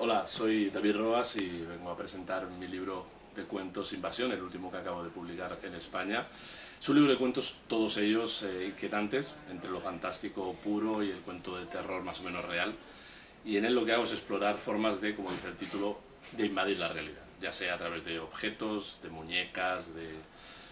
Hola, soy David Roas y vengo a presentar mi libro de cuentos Invasión, el último que acabo de publicar en España. Es un libro de cuentos, todos ellos inquietantes, entre lo fantástico puro y el cuento de terror más o menos real. Y en él lo que hago es explorar formas de, como dice el título, de invadir la realidad, ya sea a través de objetos, de muñecas, de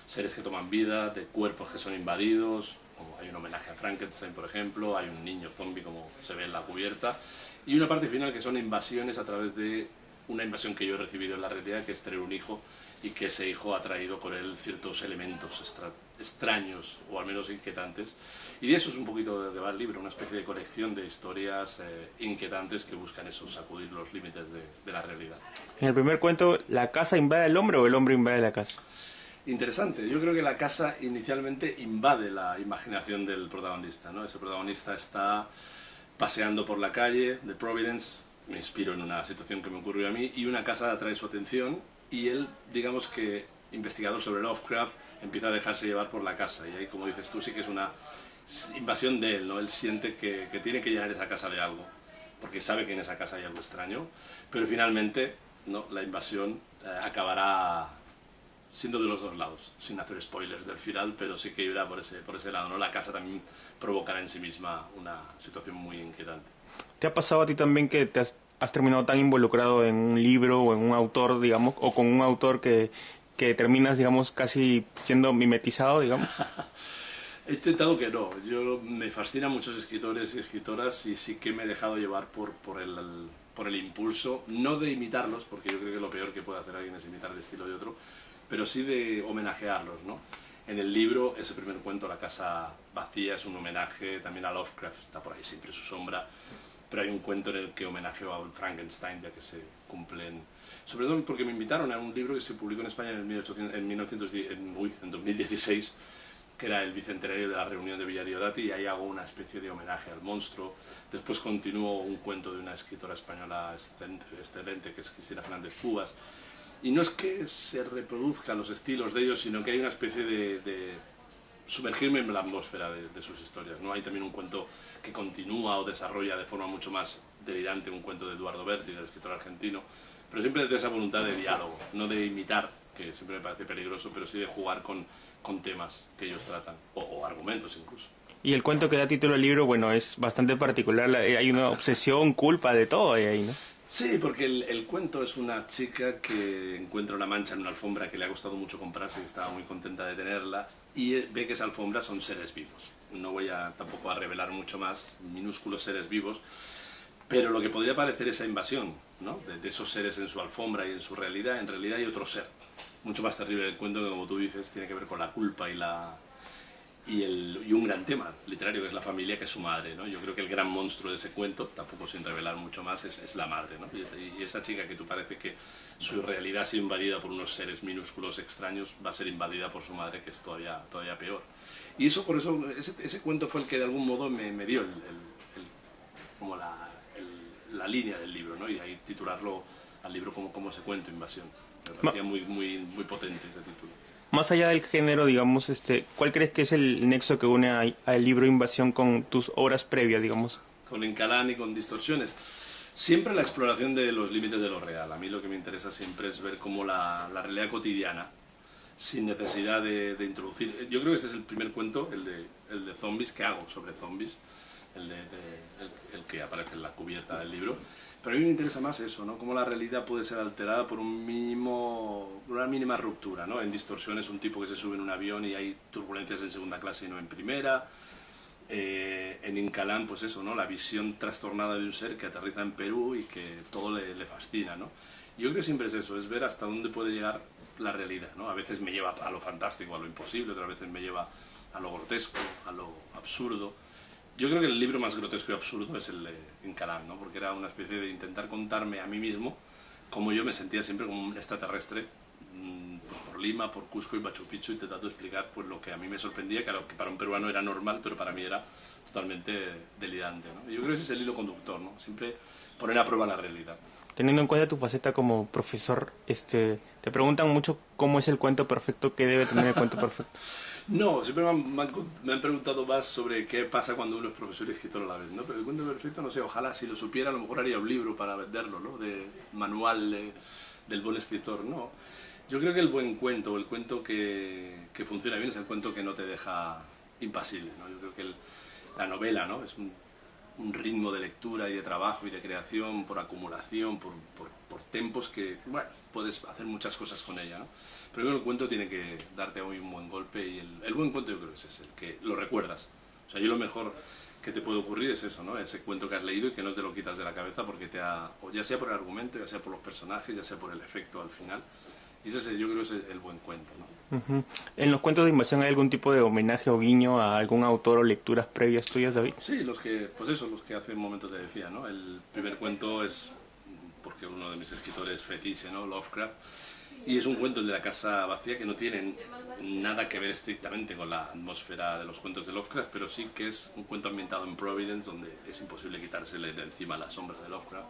seres que toman vida, de cuerpos que son invadidos, como hay un homenaje a Frankenstein, por ejemplo, hay un niño zombie como se ve en la cubierta, y una parte final que son invasiones a través de una invasión que yo he recibido en la realidad, que es tener un hijo, y que ese hijo ha traído con él ciertos elementos extraños, o al menos inquietantes. Y de eso es un poquito de que va el libro, una especie de colección de historias inquietantes que buscan eso, sacudir los límites de la realidad. En el primer cuento, ¿la casa invade al hombre o el hombre invade la casa? Interesante. Yo creo que la casa inicialmente invade la imaginación del protagonista, ¿no? Ese protagonista está paseando por la calle de Providence, me inspiro en una situación que me ocurrió a mí, y una casa atrae su atención y él, digamos que investigador sobre Lovecraft, empieza a dejarse llevar por la casa y ahí, como dices tú, sí que es una invasión de él, ¿no? Él siente que tiene que llenar esa casa de algo, porque sabe que en esa casa hay algo extraño, pero finalmente, ¿no?, la invasión acabará siendo de los dos lados, sin hacer spoilers del final, pero sí que irá por ese lado, ¿no? La casa también provocará en sí misma una situación muy inquietante. ¿Te ha pasado a ti también que has terminado tan involucrado en un libro o en un autor, digamos, o con un autor que terminas, digamos, casi siendo mimetizado, digamos? He intentado que no. Me fascinan muchos escritores y escritoras y sí que me he dejado llevar por el impulso, no de imitarlos, porque yo creo que lo peor que puede hacer alguien es imitar el estilo de otro, pero sí de homenajearlos, ¿no? En el libro, ese primer cuento, La casa vacía, es un homenaje también a Lovecraft, está por ahí siempre su sombra, pero hay un cuento en el que homenajeo a Frankenstein, ya que se cumplen... Sobre todo porque me invitaron a un libro que se publicó en España en 2016, que era el bicentenario de la reunión de Villadiodati, y ahí hago una especie de homenaje al monstruo. Después continúo un cuento de una escritora española excelente, que es Cristina Fernández Cubas. Y no es que se reproduzcan los estilos de ellos, sino que hay una especie de sumergirme en la atmósfera de sus historias, ¿no? Hay también un cuento que continúa o desarrolla de forma mucho más delirante, un cuento de Eduardo Berti, del escritor argentino, pero siempre de esa voluntad de diálogo, no de imitar, que siempre me parece peligroso, pero sí de jugar con temas que ellos tratan, o argumentos incluso. Y el cuento que da título al libro, bueno, es bastante particular, hay una obsesión, culpa de todo ahí, ¿no? Sí, porque el cuento es una chica que encuentra una mancha en una alfombra que le ha costado mucho comprarse y estaba muy contenta de tenerla, y ve que esa alfombra son seres vivos. No voy tampoco a revelar mucho más, minúsculos seres vivos, pero lo que podría parecer esa invasión, ¿no?, de esos seres en su alfombra y en su realidad, en realidad hay otro ser, mucho más terrible del cuento, que, como tú dices, tiene que ver con la culpa y un gran tema literario, que es la familia, que es su madre, ¿no? Yo creo que el gran monstruo de ese cuento, tampoco sin revelar mucho más, es la madre, ¿no? Y esa chica que tú parece que su realidad ha sido invadida por unos seres minúsculos extraños, va a ser invadida por su madre, que es todavía peor. Y eso, por eso, ese cuento fue el que de algún modo me dio como la línea del libro, ¿no? Y ahí titularlo al libro como ese cuento, Invasión. Me parecía muy potente ese título. Más allá del género, digamos, ¿cuál crees que es el nexo que une al libro Invasión con tus obras previas, digamos? Con Encalán y con Distorsiones. Siempre la exploración de los límites de lo real. A mí lo que me interesa siempre es ver cómo la realidad cotidiana, sin necesidad de introducir... Yo creo que este es el primer cuento, el de zombies, que hago sobre zombies, el que aparece en la cubierta del libro. Pero a mí me interesa más eso, ¿no? Cómo la realidad puede ser alterada por una mínima ruptura, ¿no? En Distorsión es un tipo que se sube en un avión y hay turbulencias en segunda clase y no en primera. En Incalán, pues eso, ¿no? La visión trastornada de un ser que aterriza en Perú y que todo le fascina, ¿no? Yo creo que siempre es eso, es ver hasta dónde puede llegar la realidad, ¿no? A veces me lleva a lo fantástico, a lo imposible, otras veces me lleva a lo grotesco, a lo absurdo. Yo creo que el libro más grotesco y absurdo es el de Incalán, ¿no? Porque era una especie de intentar contarme a mí mismo cómo yo me sentía siempre como un extraterrestre, pues por Lima, por Cusco y Machu Picchu, intentando explicar pues lo que a mí me sorprendía, que para un peruano era normal, pero para mí era totalmente delirante, ¿no? Y yo creo que ese es el hilo conductor, ¿no? Siempre poner a prueba la realidad. Teniendo en cuenta tu faceta como profesor, te preguntan mucho cómo es el cuento perfecto, qué debe tener el cuento perfecto. No, siempre me han preguntado más sobre qué pasa cuando uno es profesor y escritor a la vez, ¿no? Pero el cuento perfecto, no sé, ojalá si lo supiera a lo mejor haría un libro para venderlo, ¿no? De manual del buen escritor, ¿no? Yo creo que el buen cuento, o el cuento que funciona bien, es el cuento que no te deja impasible, ¿no? Yo creo que la novela, ¿no? Es un ritmo de lectura y de trabajo y de creación por acumulación, por tempos que, bueno, puedes hacer muchas cosas con ella, ¿no? Pero yo creo que el cuento tiene que darte hoy un buen golpe y el buen cuento yo creo que es ese, el que lo recuerdas. O sea, yo lo mejor que te puede ocurrir es eso, ¿no? Ese cuento que has leído y que no te lo quitas de la cabeza porque o ya sea por el argumento, ya sea por los personajes, ya sea por el efecto al final. Y ese yo creo que es el buen cuento, ¿no? Ujú. ¿En los cuentos de invasión hay algún tipo de homenaje o guiño a algún autor o lecturas previas tuyas, David? Sí, los que, pues eso, los que hace un momento te decía, ¿no? El primer cuento es, porque uno de mis escritores fetiche, ¿no? Lovecraft, y es un cuento, el de la casa vacía, que no tiene nada que ver estrictamente con la atmósfera de los cuentos de Lovecraft, pero sí que es un cuento ambientado en Providence, donde es imposible quitársele de encima las sombras de Lovecraft.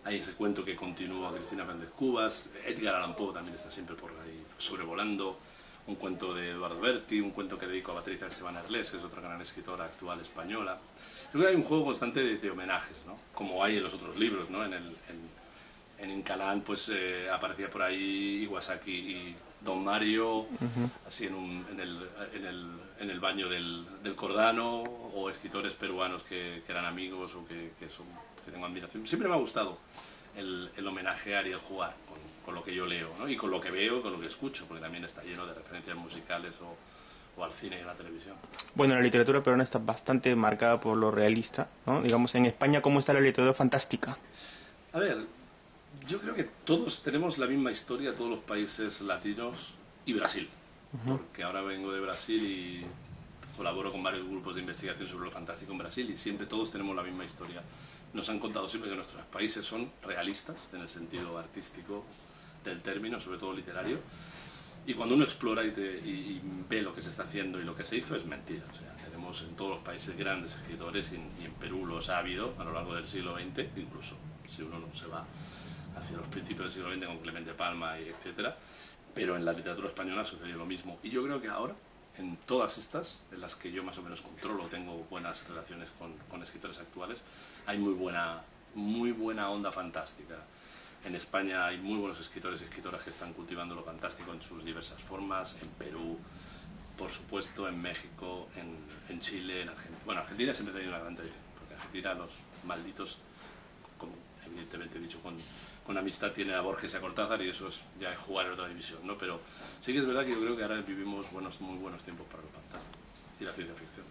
Hay ese cuento que continúa Cristina Fernández Cubas, Edgar Allan Poe también está siempre por ahí sobrevolando, un cuento de Eduardo Berti, un cuento que dedico a Patricia Esteban Arlés, que es otra gran escritora actual española. Yo creo que hay un juego constante de homenajes, ¿no? Como hay en los otros libros, ¿no? En Incalán pues aparecía por ahí Iwasaki y Don Mario, así en el baño del Cordano, o escritores peruanos que eran amigos o que tengo admiración. Siempre me ha gustado el homenajear y el jugar con lo que yo leo, ¿no? Y con lo que veo y con lo que escucho, porque también está lleno de referencias musicales o al cine y a la televisión. Bueno, la literatura peruana está bastante marcada por lo realista, ¿no? Digamos, en España, ¿cómo está la literatura fantástica? A ver, yo creo que todos tenemos la misma historia, todos los países latinos y Brasil, porque ahora vengo de Brasil y colaboro con varios grupos de investigación sobre lo fantástico en Brasil y siempre todos tenemos la misma historia. Nos han contado siempre que nuestros países son realistas en el sentido artístico del término, sobre todo literario, y cuando uno explora y ve lo que se está haciendo y lo que se hizo es mentira. O sea, tenemos en todos los países grandes escritores y en Perú los ha habido a lo largo del siglo XX, incluso si uno no se va hacia los principios del siglo XX con Clemente Palma y etcétera, pero en la literatura española sucedió lo mismo. Y yo creo que ahora, en todas estas, en las que yo más o menos controlo, tengo buenas relaciones con escritores actuales, hay muy buena onda fantástica. En España hay muy buenos escritores y escritoras que están cultivando lo fantástico en sus diversas formas, en Perú, por supuesto, en México, en Chile, en Argentina. Bueno, Argentina siempre ha tenido una gran tradición, porque Argentina los malditos, como evidentemente he dicho, con amistad tiene a Borges y a Cortázar, y eso ya es jugar en otra división, ¿no? Pero sí que es verdad que yo creo que ahora vivimos muy buenos tiempos para lo fantástico y la ciencia ficción.